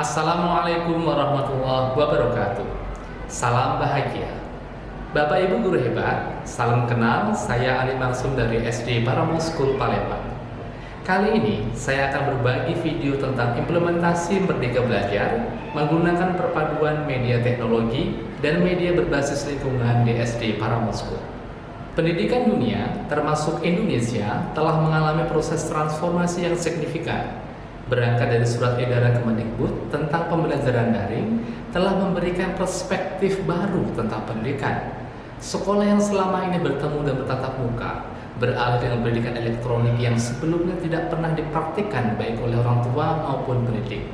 Assalamualaikum warahmatullahi wabarakatuh. Salam bahagia. Bapak Ibu guru hebat, salam kenal, saya Ali Marsum dari SD Paramount School Palembang. Kali ini saya akan berbagi video tentang implementasi Merdeka Belajar menggunakan perpaduan media teknologi dan media berbasis lingkungan di SD Paramount School. Pendidikan dunia, termasuk Indonesia, telah mengalami proses transformasi yang signifikan. Berangkat dari surat edaran Kemendikbud tentang pembelajaran daring telah memberikan perspektif baru tentang pendidikan. Sekolah yang selama ini bertemu dan bertatap muka beralih dengan pendidikan elektronik yang sebelumnya tidak pernah dipraktikkan baik oleh orang tua maupun pendidik.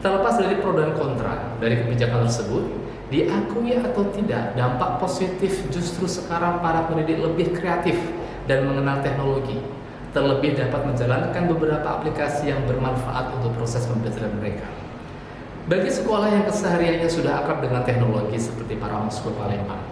Terlepas dari pro dan kontra dari kebijakan tersebut, diakui atau tidak, dampak positif justru sekarang para pendidik lebih kreatif dan mengenal teknologi. Terlebih dapat menjalankan beberapa aplikasi yang bermanfaat untuk proses pembelajaran mereka. Bagi sekolah yang kesehariannya sudah akrab dengan teknologi seperti Paramount School Palembang,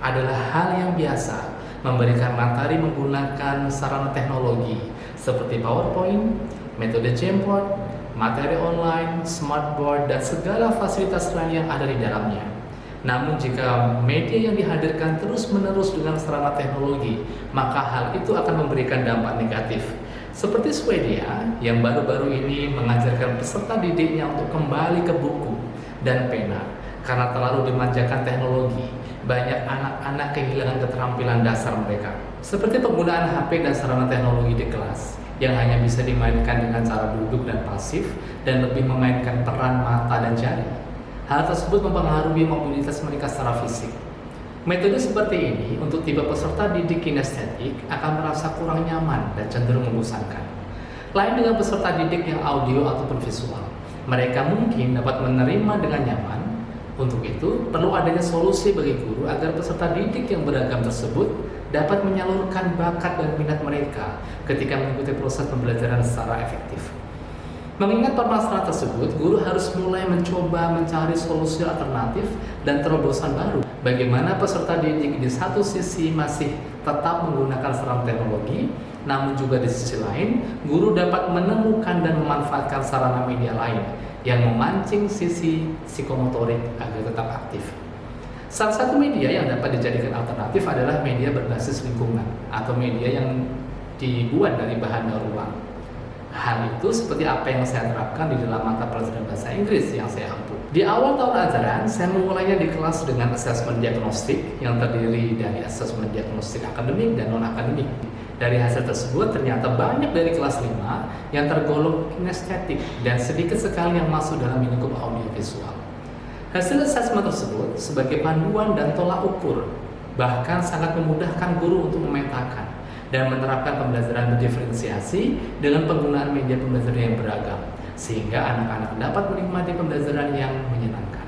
adalah hal yang biasa memberikan materi menggunakan sarana teknologi seperti PowerPoint, metode Jamboard, materi online, smartboard, dan segala fasilitas lain yang ada di dalamnya. Namun jika media yang dihadirkan terus-menerus dengan sarana teknologi, maka hal itu akan memberikan dampak negatif. Seperti Swedia yang baru-baru ini mengajarkan peserta didiknya untuk kembali ke buku dan pena. Karena terlalu dimanjakan teknologi, banyak anak-anak kehilangan keterampilan dasar mereka. Seperti penggunaan HP dan sarana teknologi di kelas, yang hanya bisa dimainkan dengan cara duduk dan pasif, dan lebih memainkan peran mata dan jari. Hal tersebut mempengaruhi mobilitas mereka secara fisik. Metode seperti ini untuk tipe peserta didik kinestetik akan merasa kurang nyaman dan cenderung membosankan. Lain dengan peserta didik yang audio ataupun visual, mereka mungkin dapat menerima dengan nyaman. Untuk itu, perlu adanya solusi bagi guru agar peserta didik yang beragam tersebut dapat menyalurkan bakat dan minat mereka ketika mengikuti proses pembelajaran secara efektif. Mengingat permasalahan tersebut, guru harus mulai mencoba mencari solusi alternatif dan terobosan baru. Bagaimana peserta didik di satu sisi masih tetap menggunakan sarana teknologi, namun juga di sisi lain, guru dapat menemukan dan memanfaatkan sarana media lain yang memancing sisi psikomotorik agar tetap aktif. Salah satu media yang dapat dijadikan alternatif adalah media berbasis lingkungan atau media yang dibuat dari bahan daur ulang. Hal itu seperti apa yang saya terapkan di dalam mata pelajaran bahasa Inggris yang saya ampuh. Di awal tahun ajaran, saya memulainya di kelas dengan asesmen diagnostik yang terdiri dari asesmen diagnostik akademik dan non-akademik. Dari hasil tersebut, ternyata banyak dari kelas 5 yang tergolong kinestetik dan sedikit sekali yang masuk dalam lingkup audiovisual. Hasil asesmen tersebut sebagai panduan dan tolak ukur, bahkan sangat memudahkan guru untuk memetakan dan menerapkan pembelajaran berdiferensiasi dengan penggunaan media pembelajaran yang beragam, sehingga anak-anak dapat menikmati pembelajaran yang menyenangkan.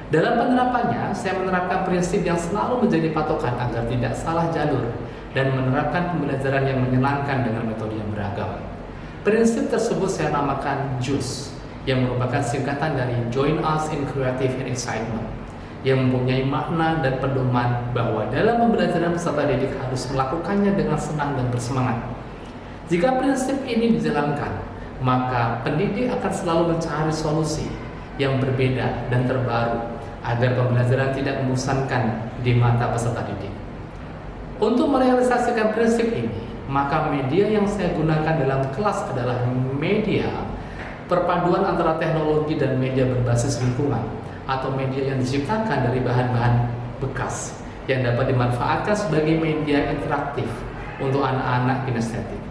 Dalam penerapannya, saya menerapkan prinsip yang selalu menjadi patokan agar tidak salah jalur dan menerapkan pembelajaran yang menyenangkan dengan metode yang beragam. Prinsip tersebut saya namakan JUICE, yang merupakan singkatan dari Join Us in Creative and Excitement, yang mempunyai makna dan pedoman bahwa dalam pembelajaran peserta didik harus melakukannya dengan senang dan bersemangat. Jika prinsip ini dijalankan, maka pendidik akan selalu mencari solusi yang berbeda dan terbaru agar pembelajaran tidak membosankan di mata peserta didik. Untuk merealisasikan prinsip ini, maka media yang saya gunakan dalam kelas adalah media perpaduan antara teknologi dan media berbasis lingkungan, atau media yang diciptakan dari bahan-bahan bekas yang dapat dimanfaatkan sebagai media interaktif untuk anak-anak kinestetik.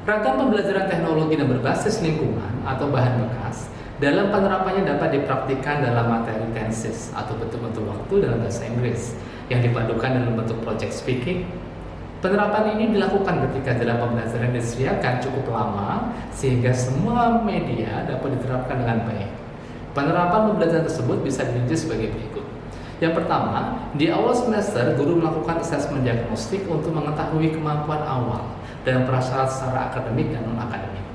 Ragam pembelajaran teknologi dan berbasis lingkungan atau bahan bekas dalam penerapannya dapat dipraktikkan dalam materi tenses atau bentuk-bentuk waktu dalam bahasa Inggris yang dipadukan dalam bentuk project speaking. Penerapan ini dilakukan ketika dalam pembelajaran disediakan cukup lama sehingga semua media dapat diterapkan dengan baik. Penerapan pembelajaran tersebut bisa dirinci sebagai berikut. Yang pertama, di awal semester, guru melakukan asesmen diagnostik untuk mengetahui kemampuan awal dan prasyarat secara akademik dan non-akademik.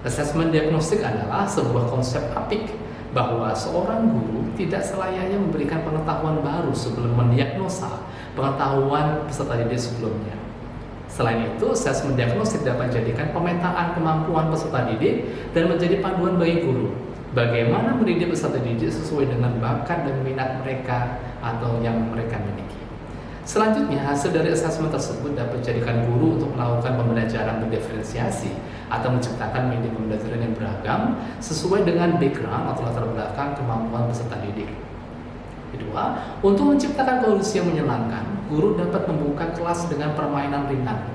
Asesmen diagnostik adalah sebuah konsep apik bahwa seorang guru tidak selayaknya memberikan pengetahuan baru sebelum mendiagnosa pengetahuan peserta didik sebelumnya. Selain itu, asesmen diagnostik dapat dijadikan pemetaan kemampuan peserta didik dan menjadi panduan bagi guru bagaimana mendidik peserta didik sesuai dengan bakat dan minat mereka atau yang mereka miliki. Selanjutnya, hasil dari asesmen tersebut dapat dijadikan guru untuk melakukan pembelajaran berdiferensiasi atau menciptakan media pembelajaran yang beragam sesuai dengan background atau latar belakang kemampuan peserta didik. Kedua, untuk menciptakan kondisi yang menyenangkan, guru dapat membuka kelas dengan permainan ringan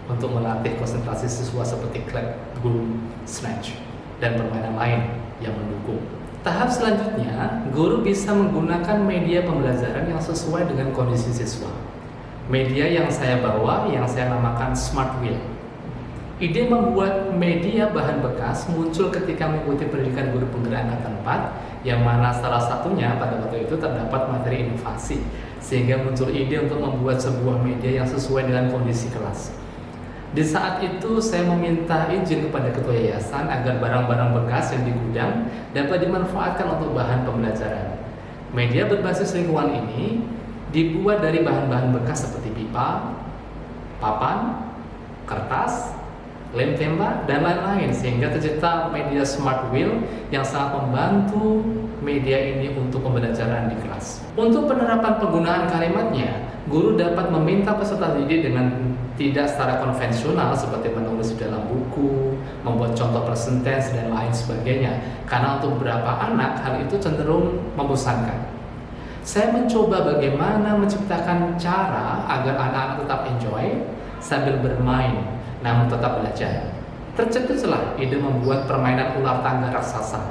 untuk melatih konsentrasi siswa seperti clap, boom, snatch, dan permainan lain yang mendukung. Tahap selanjutnya, guru bisa menggunakan media pembelajaran yang sesuai dengan kondisi siswa. Media yang saya bawa, yang saya namakan Smart Wheel. Ide membuat media bahan bekas muncul ketika mengikuti pendidikan guru penggerak angkatan 4, yang mana salah satunya pada waktu itu terdapat materi inovasi, sehingga muncul ide untuk membuat sebuah media yang sesuai dengan kondisi kelas. Di saat itu saya meminta izin kepada ketua yayasan agar barang-barang bekas yang di gudang dapat dimanfaatkan untuk bahan pembelajaran. Media berbasis lingkungan ini dibuat dari bahan-bahan bekas seperti pipa, papan, kertas, lem tembak, dan lain-lain, sehingga tercipta media Smart Wheel yang sangat membantu media ini untuk pembelajaran di kelas. Untuk penerapan penggunaan kalimatnya, guru dapat meminta peserta didik dengan tidak secara konvensional seperti menulis di dalam buku, membuat contoh present tense, dan lain sebagainya. Karena untuk beberapa anak, hal itu cenderung membosankan. Saya mencoba bagaimana menciptakan cara agar anak-anak tetap enjoy sambil bermain, namun tetap belajar. Tercetuslah ide membuat permainan ular tangga raksasa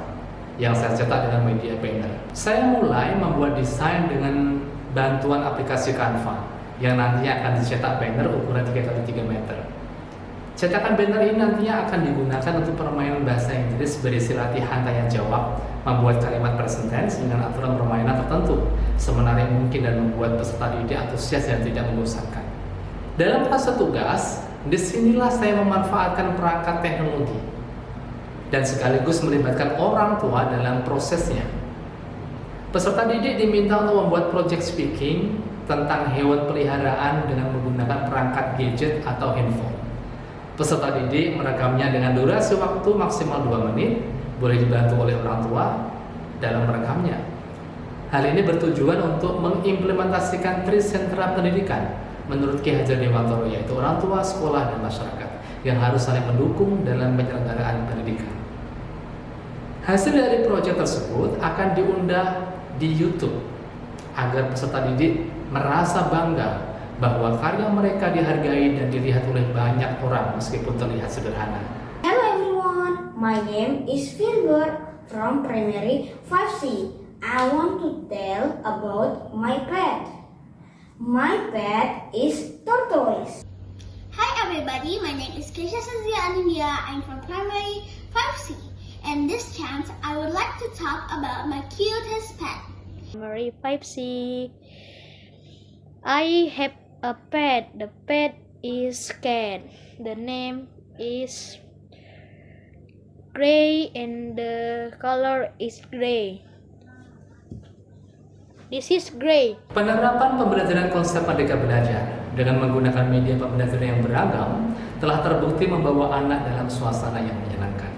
yang saya cetak dengan media banner. Saya mulai membuat desain dengan bantuan aplikasi Canva yang nantinya akan dicetak banner ukuran 3x3 meter. Cetakan banner ini nantinya akan digunakan untuk permainan bahasa Inggris berisi latihan tanya jawab, membuat kalimat present tense dengan aturan permainan tertentu semenarik mungkin dan membuat peserta didik antusias dan tidak membosankan. Dalam fase tugas, disinilah saya memanfaatkan perangkat teknologi dan sekaligus melibatkan orang tua dalam prosesnya. Peserta didik diminta untuk membuat project speaking tentang hewan peliharaan dengan menggunakan perangkat gadget atau handphone. Peserta didik merekamnya dengan durasi waktu maksimal 2 menit, boleh dibantu oleh orang tua dalam merekamnya. Hal ini bertujuan untuk mengimplementasikan trisentra pendidikan menurut Ki Hajar Dewantoro, yaitu orang tua, sekolah, dan masyarakat yang harus saling mendukung dalam penyelenggaraan pendidikan. Hasil dari proyek tersebut akan diunggah di YouTube agar peserta didik merasa bangga bahwa karya mereka dihargai dan dilihat oleh banyak orang meskipun terlihat sederhana. Hello everyone, my name is Virgo from Primary 5C. I want to tell about my pet. My pet is tortoise. Hi everybody, my name is Kesha Sazia Anindya. I'm from Primary 5C. And this chance, I would like to talk about my cutest pet. Primary 5C. I have a pet. The pet is cat. The name is gray and the color is gray. This is gray. Penerapan pembelajaran konsep Merdeka Belajar dengan menggunakan media pembelajaran yang beragam telah terbukti membawa anak dalam suasana yang menyenangkan.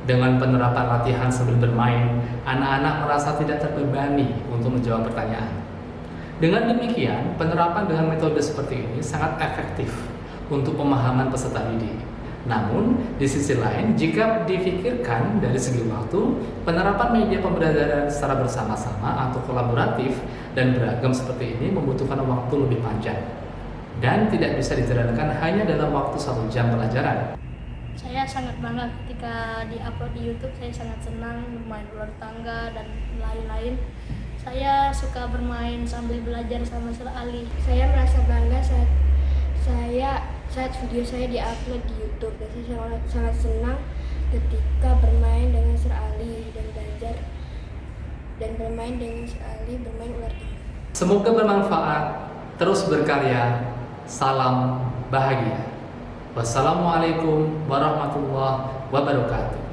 Dengan penerapan latihan sambil bermain, anak-anak merasa tidak terbebani untuk menjawab pertanyaan. Dengan demikian, penerapan dengan metode seperti ini sangat efektif untuk pemahaman peserta didik. Namun, di sisi lain, jika difikirkan dari segi waktu, penerapan media pembelajaran secara bersama-sama atau kolaboratif dan beragam seperti ini membutuhkan waktu lebih panjang dan tidak bisa dijalankan hanya dalam waktu 1 jam pelajaran. Saya sangat bangga ketika di-upload di YouTube. Saya sangat senang bermain ular tangga dan lain-lain. Saya suka bermain sambil belajar sama Sir Ali. Saya merasa bangga saat video saya di-upload di YouTube. Dan saya sangat senang ketika bermain dengan Sir Ali dan belajar dan bermain dengan Sir Ali bermain ular tangga. Semoga bermanfaat, terus berkarya, salam bahagia. Wassalamualaikum warahmatullahi wabarakatuh.